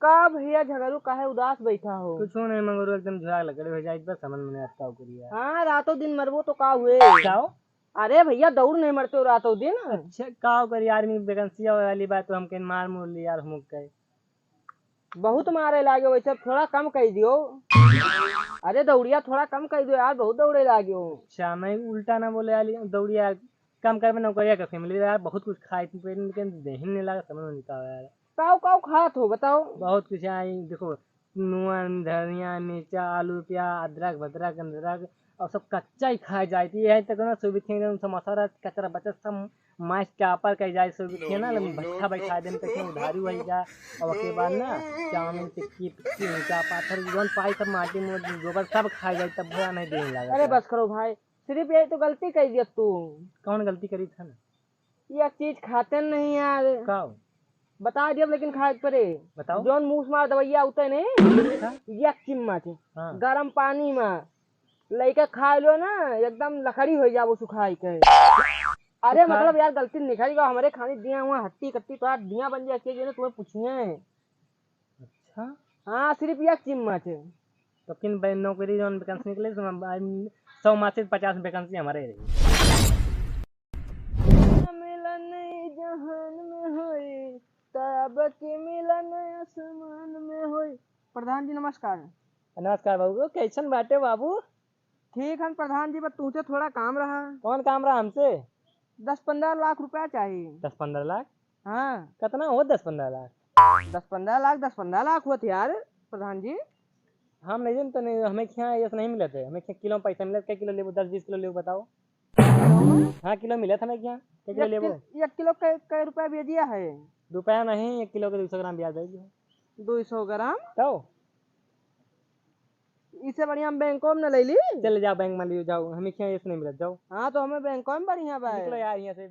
का भैया झगड़ू काहे उदास बैठा हो? कुछ नहीं मंगरू एकदम झुराग लग रहे हो जाए बस समझ में नहीं आता हो करिया। हाँ रातों दिन मरबो तो का हुए? जाओ। अरे भैया दौड़ नहीं मरते हो रातों दिन। अच्छा का करी आर्मी वैकेंसी वाली बात तो हमके मार मुर लिया यार हम गए। बहुत मारे लागे वैसे थोड़ा कम कर दियो। अरे दौड़िया थोड़ा कम कर दो यार, बहुत दौड़े लागे हो। अच्छा मैं उल्टा ना बोले यार दौड़ी यार कम कर में नौकरिया का फैमिली यार बहुत कुछ खाए लेकिन देही नहीं लगा समझ में नहीं आता यार। काव काव खात हो बताओ? बहुत कुछ आई देखो नून धनिया मिर्चा आलू प्याज अदरक भदरक अदरक और सब कच्चा ही खाए जाए थी यही तक ना सुबह एकदम समोसा कचरा बचा सब माइस चापर कह जाए सुबह ना भट्ठा बैठा दे तक उधारी हुई जा और उसके बाद ना चाउमीन टिक्की पिक्की ईटा पाथर जौन पाई सब माटी में गोबर सब खाए जाए तब भया नहीं देने लगा। अरे बस करो भाई, सिर्फ यही तो गलती कर दिया तू। कौन गलती करी था ना? ये चीज खाते नहीं यार। का बता दिया लेकिन खाए परे। बताओ। जौन मुंह मार दवाइया उते नहीं एक चम्मच हाँ। गरम पानी में लेके खा लो ना एकदम लकड़ी हो जाबो सुखाई के। अरे मतलब यार गलती निकल गया हमारे खाने दिया हुआ हट्टी कट्टी तो दिया बन जाए तुम्हें पूछिए। अच्छा हाँ सिर्फ एक चम्मच। तो किन नौकरी जौन वैकेंसी निकले 100 में से 50 वैकेंसी हमारे रही। मिलन जहान में होई तब के मिलन आसमान में होई। प्रधान जी नमस्कार। नमस्कार बाबू कैसन बाटे बाबू? ठीक है प्रधान जी, बस तुमसे थोड़ा काम रहा। कौन काम रहा हमसे? 10-15 लाख रुपया चाहिए। 10-15 लाख? हाँ कितना हो 10-15 लाख? 10-15 लाख हुआ यार प्रधान जी। हम नहीं जानते नहीं हमें क्या ऐसा नहीं मिले थे हमें क्या किलो में पैसा मिले क्या किलो लेबो 10-20 किलो लेबो बताओ। हाँ किलो मिले था हमें क्या क्या किलो लेबो? 1 किलो कै रुपया भेजिया है? रुपया नहीं 1 किलो के 200 ग्राम ब्याज देगी। 200 ग्राम? तो इससे बढ़िया हम बैंकों में न ले ली। चले जाओ बैंक में ले जाओ हमें क्या ऐसा नहीं मिला जाओ। हाँ तो हमें बैंकों में बढ़िया निकलो भाई। यार यहाँ से।